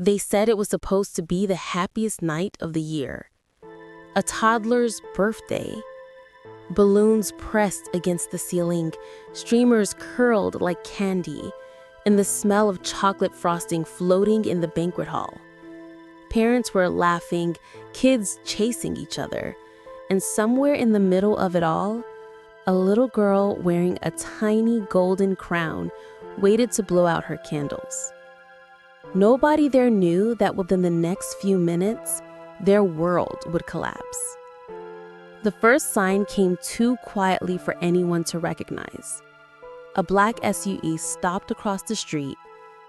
They said it was supposed to be the happiest night of the year. A toddler's birthday. Balloons pressed against the ceiling, streamers curled like candy, and the smell of chocolate frosting floating in the banquet hall. Parents were laughing, kids chasing each other, and somewhere in the middle of it all, a little girl wearing a tiny golden crown waited to blow out her candles. Nobody there knew that within the next few minutes, their world would collapse. The first sign came too quietly for anyone to recognize. A black SUV stopped across the street,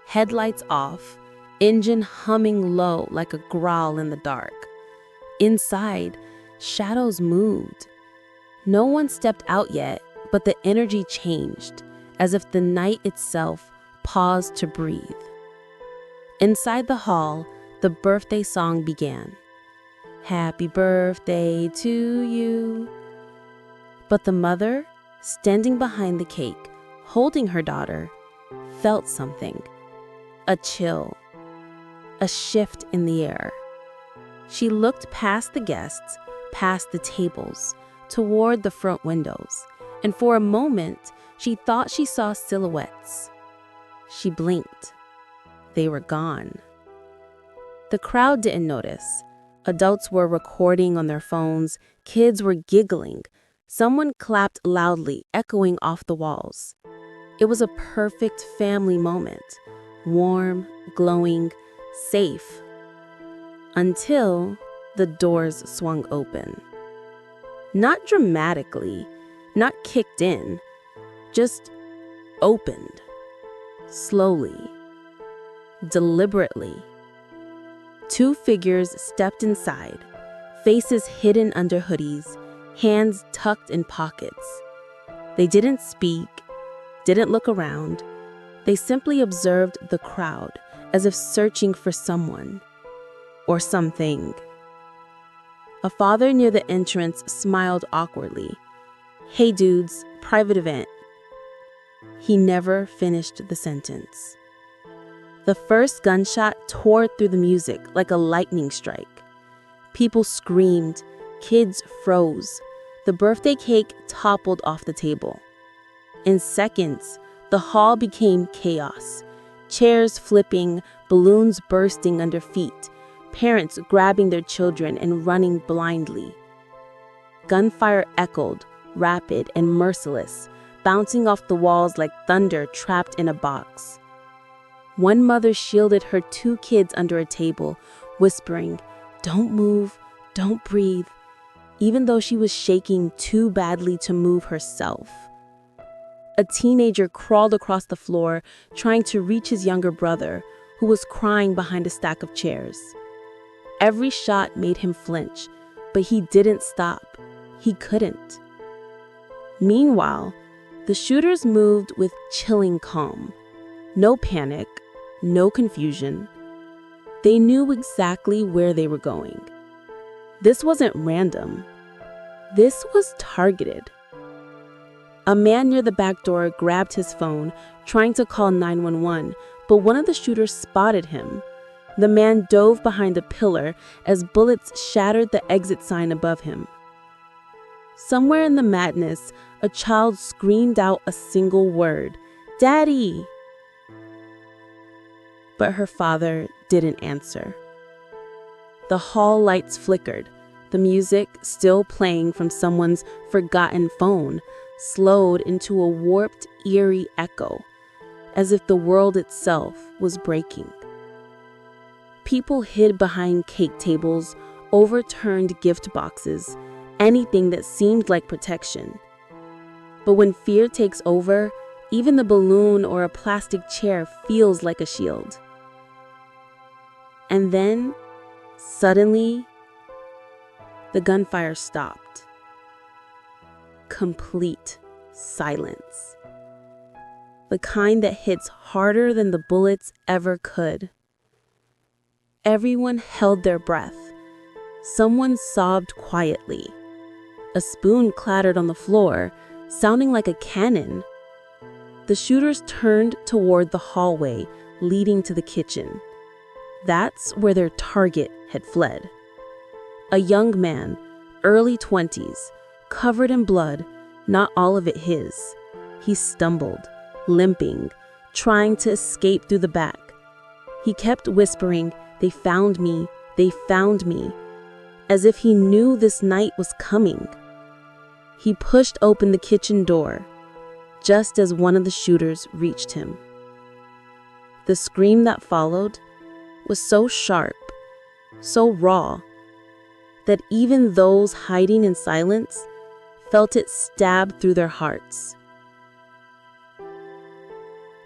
headlights off, engine humming low like a growl in the dark. Inside, shadows moved. No one stepped out yet, but the energy changed, as if the night itself paused to breathe. Inside the hall, the birthday song began. Happy birthday to you. But the mother, standing behind the cake, holding her daughter, felt something. A chill. A shift in the air. She looked past the guests, past the tables, toward the front windows, and for a moment, she thought she saw silhouettes. She blinked. They were gone. The crowd didn't notice. Adults were recording on their phones, kids were giggling. Someone clapped loudly, echoing off the walls. It was a perfect family moment. Warm, glowing, safe. Until the doors swung open. Not dramatically, not kicked in, just opened. Slowly, deliberately. Two figures stepped inside, faces hidden under hoodies, hands tucked in pockets. They didn't speak, didn't look around. They simply observed the crowd as if searching for someone or something. A father near the entrance smiled awkwardly. Hey dudes, private event. He never finished the sentence. The first gunshot tore through the music like a lightning strike. People screamed, kids froze. The birthday cake toppled off the table. In seconds, the hall became chaos. Chairs flipping, balloons bursting under feet, parents grabbing their children and running blindly. Gunfire echoed, rapid and merciless, bouncing off the walls like thunder trapped in a box. One mother shielded her two kids under a table, whispering, "Don't move, don't breathe," even though she was shaking too badly to move herself. A teenager crawled across the floor, trying to reach his younger brother, who was crying behind a stack of chairs. Every shot made him flinch, but he didn't stop. He couldn't. Meanwhile, the shooters moved with chilling calm. No panic, no confusion. They knew exactly where they were going. This wasn't random. This was targeted. A man near the back door grabbed his phone, trying to call 911, but one of the shooters spotted him. The man dove behind a pillar as bullets shattered the exit sign above him. Somewhere in the madness, a child screamed out a single word, "Daddy!" But her father didn't answer. The hall lights flickered, the music, still playing from someone's forgotten phone, slowed into a warped, eerie echo, as if the world itself was breaking. People hid behind cake tables, overturned gift boxes, anything that seemed like protection. But when fear takes over, even the balloon or a plastic chair feels like a shield. And then, suddenly, the gunfire stopped. Complete silence. The kind that hits harder than the bullets ever could. Everyone held their breath. Someone sobbed quietly. A spoon clattered on the floor, sounding like a cannon. The shooters turned toward the hallway leading to the kitchen. That's where their target had fled. A young man, early 20s, covered in blood, not all of it his. He stumbled, limping, trying to escape through the back. He kept whispering, "They found me, they found me," as if he knew this night was coming. He pushed open the kitchen door, just as one of the shooters reached him. The scream that followed was so sharp, so raw, that even those hiding in silence felt it stab through their hearts.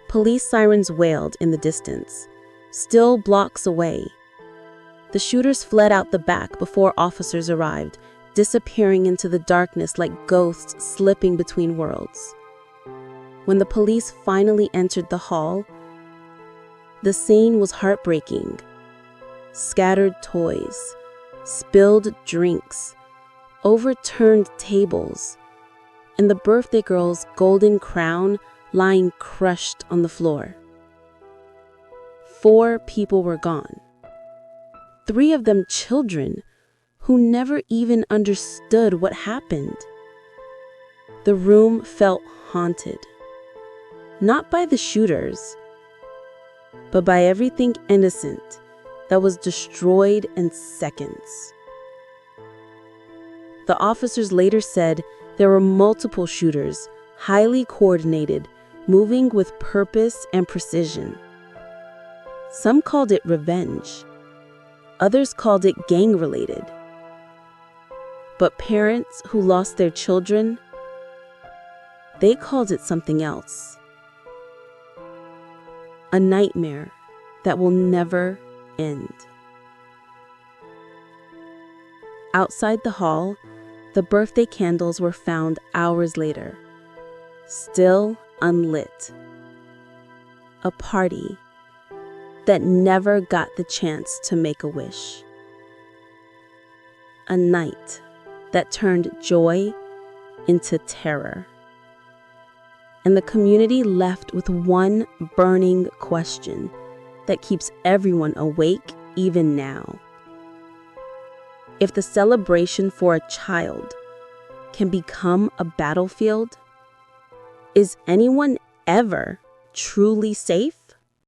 Police sirens wailed in the distance, still blocks away. The shooters fled out the back before officers arrived, disappearing into the darkness like ghosts slipping between worlds. When the police finally entered the hall, the scene was heartbreaking. Scattered toys, spilled drinks, overturned tables, and the birthday girl's golden crown lying crushed on the floor. 4 people were gone. 3 of them children who never even understood what happened. The room felt haunted, not by the shooters, but by everything innocent that was destroyed in seconds. The officers later said there were multiple shooters, highly coordinated, moving with purpose and precision. Some called it revenge. Others called it gang-related. But parents who lost their children, they called it something else. A nightmare that will never end. Outside the hall, the birthday candles were found hours later, still unlit. A party that never got the chance to make a wish. A night that turned joy into terror. And the community left with one burning question that keeps everyone awake even now. If the celebration for a child can become a battlefield, is anyone ever truly safe?